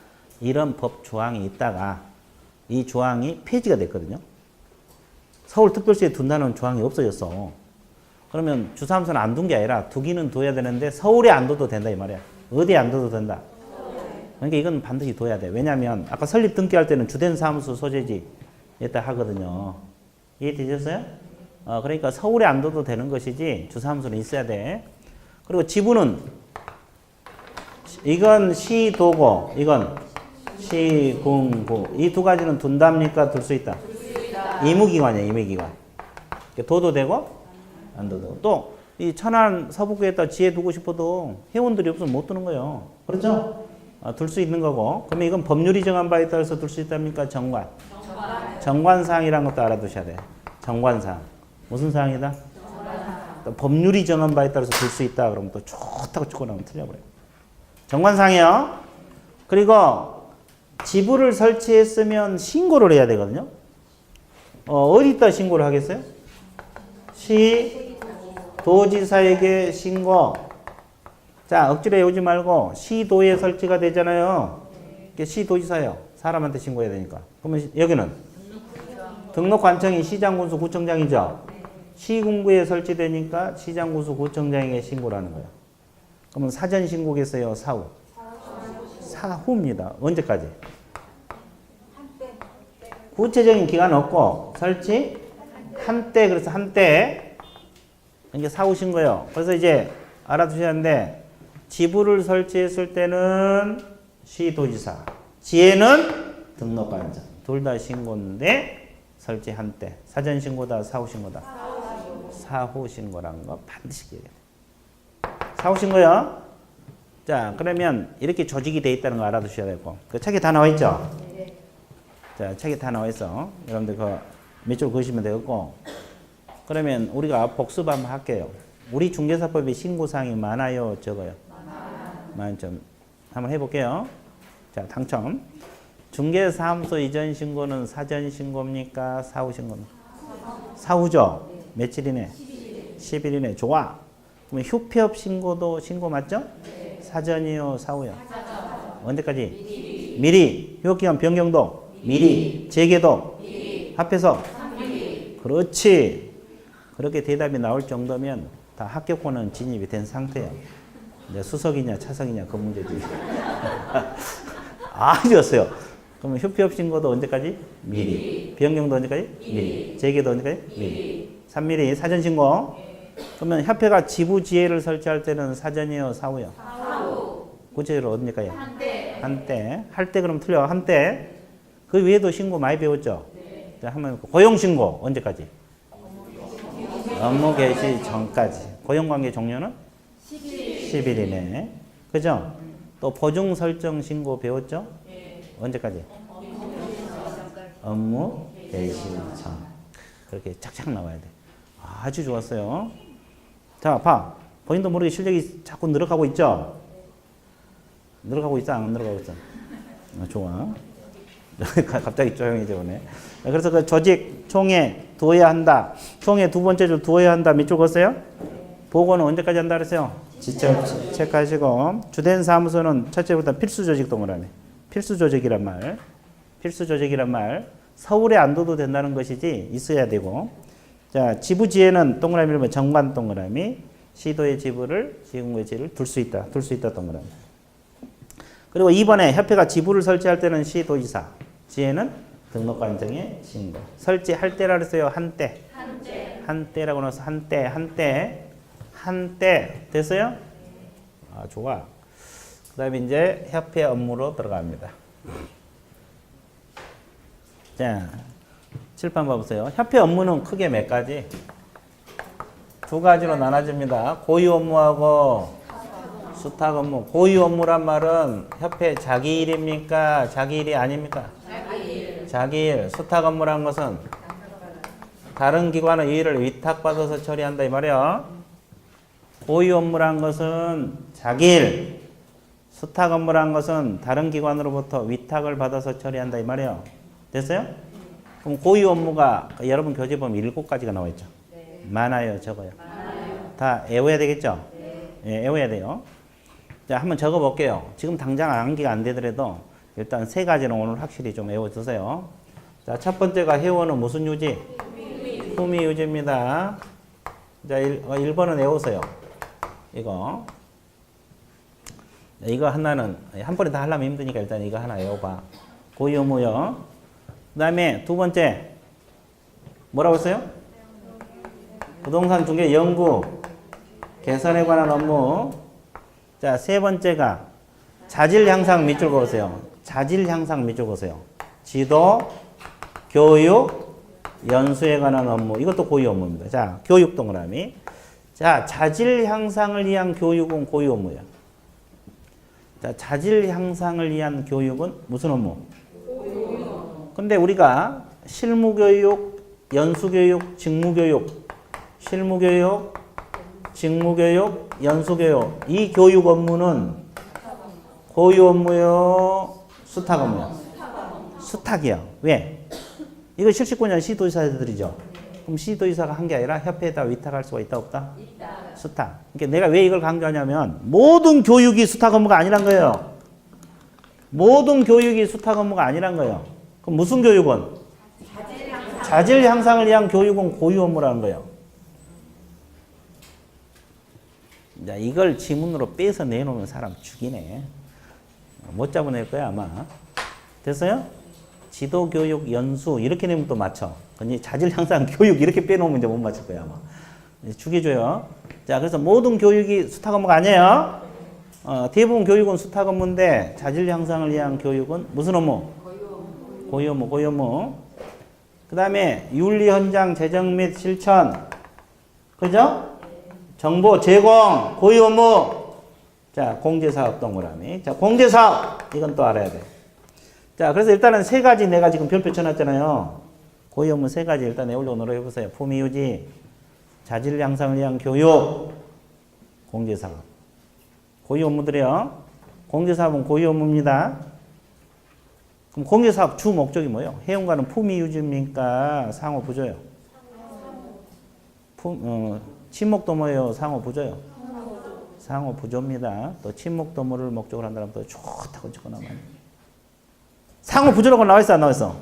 이런 법 조항이 있다가 이 조항이 폐지가 됐거든요. 서울특별시에 둔다는 조항이 없어졌어. 그러면 주사무소는 안 둔 게 아니라 두기는 둬야 되는데 서울에 안 둬도 된다 이 말이야. 어디에 안 둬도 된다. 그러니까 이건 반드시 둬야 돼. 왜냐하면 아까 설립 등기할 때는 주된 사무소 소재지 이랬다 하거든요. 이해되셨어요? 그러니까 서울에 안 둬도 되는 것이지 주사무소는 있어야 돼. 그리고 지부는 이건 시도고 이건 시군구 이 두 가지는 둔답니까? 둘 수 있다. 의무기관이야. 의무기관. 둬도 되고 안 둬도 되고 또 이 천안 서북구에다 지혜 두고 싶어도 회원들이 없으면 못 두는 거예요. 그렇죠? 둘 수 있는 거고. 그러면 이건 법률이 정한 바에 따라서 둘 수 있답니까? 정관. 정관사항이라는 것도 알아두셔야 돼. 정관사항. 무슨 사항이다? 법률이 정한 바에 따라서 둘 수 있다. 그러면 또 좋다고 찍고 나면 틀려버려요. 정관사항이요. 그리고 지부를 설치했으면 신고를 해야 되거든요. 어디다 신고를 하겠어요? 시도지사에게 신고. 자, 억지로 해오지 말고 시도에 설치가 되잖아요. 이게 시도지사예요. 사람한테 신고해야 되니까. 그러면 여기는 등록관청이 시장군수 구청장이죠. 시군구에 설치되니까 시장군수 구청장에게 신고를 하는 거예요. 그러면 사전 신고겠어요? 사후? 사후입니다. 언제까지? 구체적인 기간 없고 설치 한때. 그래서 한때 이게 사후 신고예요. 그래서 이제 알아두셔야 하는데 지부를 설치했을 때는 시도지사, 지혜는 등록관청. 둘 다 신고인데 설치 한때. 사전 신고다, 사후 신고다. 사후 신고라는 거 반드시 기억해야 돼요. 사후 신고요. 자, 그러면 이렇게 조직이 돼 있다는 거 알아두셔야 되고. 그 책에 다 나와 있죠? 자, 책에 다 나와 있어. 여러분들 그 몇 줄 그으시면 되겠고. 그러면 우리가 복습 한번 할게요. 우리 중개사법에 신고사항이 많아요, 적어요? 만점. 한번 해볼게요. 자, 당첨. 중개사무소 이전 신고는 사전 신고입니까? 사후 신고입니까? 사후죠? 며칠이네? 10일이네. 좋아. 그러면 휴폐업 신고도 신고 맞죠? 사전이요, 사후요? 언제까지? 미리. 휴업기간 변경도 미리. 재개도 합해서. 그렇지. 그렇게 대답이 나올 정도면 다 합격권은 진입이 된 상태예요. 이제 수석이냐 차석이냐 그 문제지. 아주 좋았어요. 그러면 휴폐업 신고도 언제까지? 미리. 변경도 언제까지? 미리. 재개도 언제까지? 미리. 3mm 사전 신고. 그러면 협회가 지부 지혜를 설치할 때는 사전이요, 사후요? 사후. 구체적으로 언제까지? 한때. 할 때 그럼 틀려. 한때. 그 외에도 신고 많이 배웠죠? 네. 자, 한번 고용 신고 언제까지? 업무 개시 전까지. 고용관계 종료는? 10일이네. 그죠? 또 보증 설정 신고 배웠죠? 네. 언제까지? 업무 개시 전. 그렇게 착착 나와야 돼. 아주 좋았어요. 자, 봐. 본인도 모르게 실력이 자꾸 늘어가고 있죠? 늘어가고 있어? 안 늘어가고 있어? 좋아. 갑자기 조용해져 오네. 그래서 그 조직 총회 두어야 한다. 총회 두 번째 줄 두어야 한다. 밑줄 걷어요? 보고는 언제까지 한다 그랬어요? 지적 체크하시고. 주된 사무소는 첫째부터 필수 조직 동그라미. 필수 조직이란 말. 필수 조직이란 말. 서울에 안 둬도 된다는 것이지 있어야 되고. 자, 지부 지혜는 동그라미를 보면 정관 동그라미. 시도의 지부를 시군구의 지혜를 둘 수 있다. 둘 수 있다 동그라미. 그리고 2번에 협회가 지부를 설치할 때는 시도지사. 지혜는 등록관청에 신고. 설치할 때라 그랬어요. 한때. 한때라고 넣어서 한때. 됐어요? 아, 좋아. 그 다음에 이제 협회 업무로 들어갑니다. 자, 칠판 봐보세요. 협회 업무는 크게 몇 가지? 두 가지로 나눠집니다. 고유 업무하고 수탁 업무. 고유 업무란 말은 협회 자기 일입니까? 자기 일이 아닙니까? 자기 일. 수탁 업무란 것은 다른 기관의 일을 위탁받아서 처리한다 이 말이야. 고유 업무란 것은 자기 일. 수탁 업무란 것은 다른 기관으로부터 위탁을 받아서 처리한다 이 말이야. 됐어요? 그럼 고유 업무가 여러분 교재 보면 7가지가 나와 있죠. 네. 많아요, 적어요? 많아요. 다 외워야 되겠죠? 네. 예, 외워야 돼요. 자, 한번 적어 볼게요. 지금 당장 암기가 안 되더라도 일단 세 가지는 오늘 확실히 좀 외워두세요. 자, 첫 번째가 회원은 무슨 유지? 품위 유지입니다. 자, 1번은 외우세요. 이거 하나는 한 번에 다 하려면 힘드니까 일단 이거 하나 외워봐. 고유무요. 그 다음에 두 번째 뭐라고 했어요? 부동산 중개 연구 개선에 관한 업무. 자, 세 번째가 자질 향상 밑줄 그으세요. 자질 향상 밑줄 그으세요. 지도, 교육, 연수에 관한 업무. 이것도 고유 업무입니다. 자, 교육 동그라미. 자, 자질 향상을 위한 교육은 고유 업무야. 자, 자질 향상을 위한 교육은 무슨 업무? 근데 우리가 실무교육, 연수교육, 직무교육, 실무교육, 직무교육, 연수교육 이 교육 업무는 고유 업무요, 수탁 업무요? 수탁이요. 왜? 이거 실시권자는 시도의사들이죠. 그럼 시도의사가 한 게 아니라 협회에다 위탁할 수가 있다 없다? 있다. 수탁. 그러니까 내가 왜 이걸 강조하냐면 모든 교육이 수탁 업무가 아니란 거예요. 모든 교육이 수탁 업무가 아니란 거예요. 그럼 무슨 교육은? 자질 향상을 위한 교육은 고유 업무라는 거예요. 자, 이걸 지문으로 빼서 내놓으면 사람 죽이네. 못 잡아낼 거야 아마. 됐어요? 지도교육 연수 이렇게 내면 또 맞춰. 근데 자질 향상 교육 이렇게 빼놓으면 이제 못 맞출 거야 아마. 죽여줘요. 자, 그래서 모든 교육이 수탁 업무가 아니에요. 대부분 교육은 수탁 업무인데 자질 향상을 위한 교육은 무슨 업무? 고유 업무. 고유 업무. 그 다음에 윤리 현장 제정 및 실천. 그죠? 정보 제공 고유 업무. 자, 공제사업 동그라미. 자, 공제사업 이건 또 알아야 돼. 자, 그래서 일단은 세 가지 내가 지금 별표 쳐놨잖아요. 고유 업무 세 가지 일단 외우려고 노력해보세요. 품위 유지, 자질 향상을 위한 교육, 공제사업. 고유 업무들이요. 공제사업은 고유 업무입니다. 그럼 공제사업 주 목적이 뭐예요? 해운가는 품위 유지입니까? 상호 부조요? 친목도 뭐예요? 상호 부조요? 상호 부조입니다. 또 친목도모를 목적으로 한다면 또 좋다고 적어놔만. 상호 부조라고 나와있어 안 나와있어?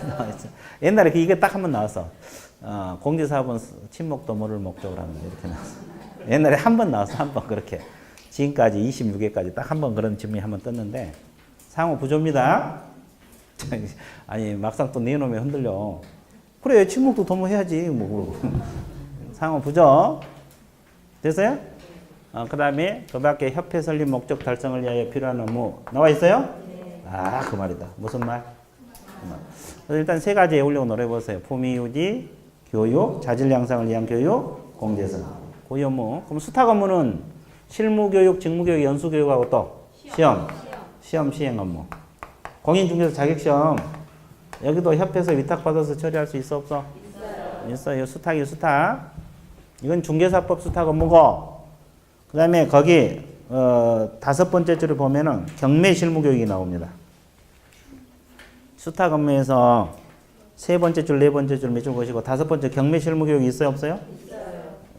나와있어. 옛날에 이게 딱 한 번 나왔어. 공제사업은 친목도모를 목적으로 하는 이렇게 나왔어. 옛날에 한 번 나왔어. 한 번 그렇게. 지금까지 26회까지 딱 한 번 그런 질문이 한 번 떴는데 상호 부조입니다. 아니 막상 또 내놓으면 흔들려. 그래 친목도 도모해야지. 뭐. 상호 부조. 됐어요? 그 다음에 그 밖에 협회 설립 목적 달성을 위하여 필요한 업무 나와 있어요? 아, 그 말이다. 무슨 말? 그 말. 그래서 일단 세 가지 외우려고 노려보세요. 품위 유지, 교육, 자질 향상을 위한 교육, 공제사. 고유 업무. 그럼 수탁 업무는 실무교육, 직무교육, 연수교육하고 또 시험 시행 업무. 공인중개사 자격시험. 여기도 협회에서 위탁받아서 처리할 수 있어 없어? 있어요. 수탁이 수탁. 이건 중개사법 수탁 업무고. 그 다음에 거기 다섯 번째 줄을 보면은 경매 실무교육이 나옵니다. 수탁 업무에서 세 번째 줄, 네 번째 줄 몇 줄 보시고 다섯 번째 경매 실무교육이 있어요 없어요? 있어요.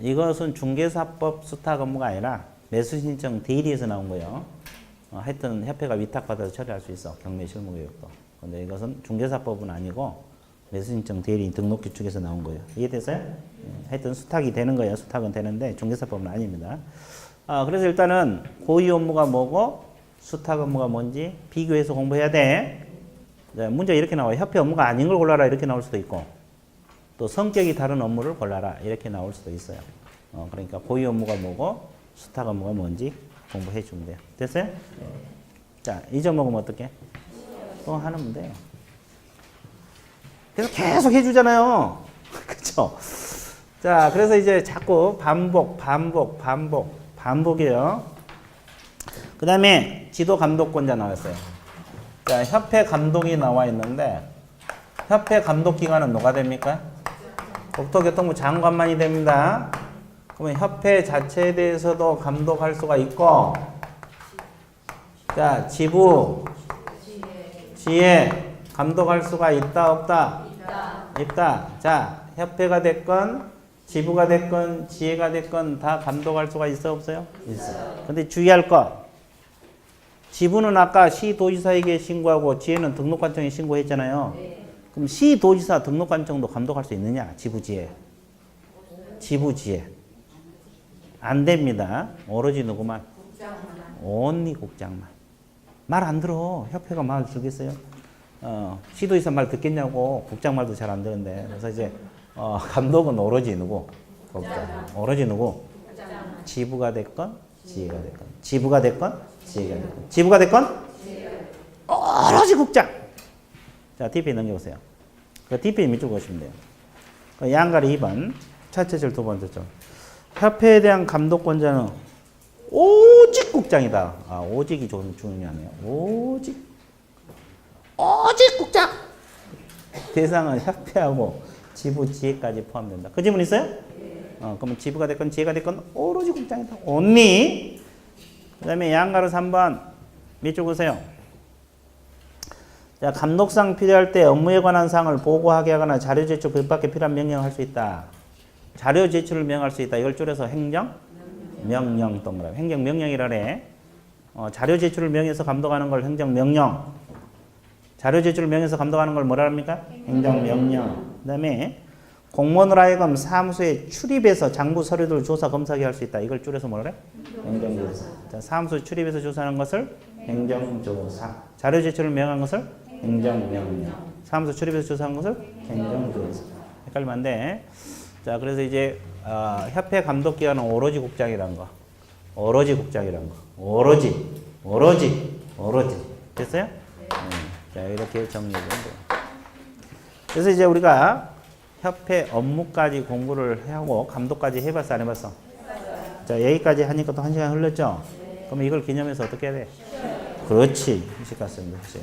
이것은 중개사법 수탁 업무가 아니라 매수신청 대리에서 나온 거예요. 하여튼 협회가 위탁받아서 처리할 수 있어. 경매 실무교육도. 근데 이것은 중개사법은 아니고 매수신청 대리 등록규 측에서 나온 거예요. 이해됐어요? 하여튼 수탁이 되는 거예요. 수탁은 되는데 중개사법은 아닙니다. 그래서 일단은 고유 업무가 뭐고 수탁 업무가 뭔지 비교해서 공부해야 돼. 문제 이렇게 나와요. 협회 업무가 아닌 걸 골라라 이렇게 나올 수도 있고 또 성격이 다른 업무를 골라라 이렇게 나올 수도 있어요. 그러니까 고유 업무가 뭐고 수탁 업무가 뭔지 공부해 주면 돼요. 됐어요? 자, 잊어먹으면 어떡해? 또 하면 돼요. 그래서 계속 해주잖아요. 그쵸? 자, 그래서 이제 자꾸 반복이에요. 그 다음에 지도 감독권자 나왔어요. 자, 협회 감독이 나와 있는데 협회 감독 기관은 누가 됩니까? 국토교통부 장관만이 됩니다. 그러면 협회 자체에 대해서도 감독할 수가 있고 자, 지부, 지회 감독할 수가 있다 없다? 있다. 자, 협회가 됐건 지부가 됐건 지회가 됐건 다 감독할 수가 있어 없어요? 있어요. 근데 주의할 거 지부는 아까 시도지사에게 신고하고 지혜는 등록관청에 신고했잖아요. 그럼 시도지사 등록관청도 감독할 수 있느냐? 지부지혜. 지부지혜. 안 됩니다. 오로지 누구만? 언니 국장만. 말 안 들어. 협회가 말 듣겠어요? 시도지사 말 듣겠냐고. 국장 말도 잘 안 되는데. 그래서 이제 감독은 오로지 누구? 국장. 오로지 누구? 지부가 됐건 지혜가 됐건. 지부가 됐건 지혜가 됐건. 지부가 됐건 오로지 국장. 자, DP 넘겨보세요. 그 DP 밑줄 보시면 돼요. 그 양가리 2번, 차체절 두 번째 점. 협회에 대한 감독권자는 오직 국장이다. 아, 오직이 좀 중요하네요. 오직 국장. 대상은 협회하고 지부 지혜까지 포함된다. 그 질문 있어요? 그러면 지부가 됐건 지혜가 됐건 오로지 국장이다. 언니. 그 다음에 양가로 3번 밑줄 보세요. 자, 감독상 필요할 때 업무에 관한 사항을 보고하게 하거나 자료 제출 불밖에 필요한 명령을 할 수 있다. 자료 제출을 명할 수 있다. 이걸 줄여서 행정 명령 동그라미. 행정 명령이라 그래. 자료 제출을 명해서 감독하는 걸 행정 명령. 자료 제출을 명해서 감독하는 걸 뭐라 합니까? 행정 명령. 그다음에 공무원으로 하여금 사무소에 출입해서 장부 서류들 조사 검사하게 할 수 있다. 이걸 줄여서 뭐라 그래? 행정조사. 자, 사무소에 출입해서 조사하는 것을 행정조사. 자료 제출을 명한 것을 행정명령. 사무소 출입해서 조사한 것을 행정조사. 헷갈리면 안 돼. 자, 그래서 이제 협회 감독기관은 오로지 국장이란 거. 오로지 국장이란 거. 오로지. 됐어요? 자, 이렇게 정리해주면 돼요. 그래서 이제 우리가 협회 업무까지 공부를 하고 감독까지 해봤어, 안 해봤어? 자, 여기까지 하니까 또 1시간 흘렀죠? 그럼 이걸 기념해서 어떻게 해야 돼? 그렇지. 휴식 갔습니다. 휴식.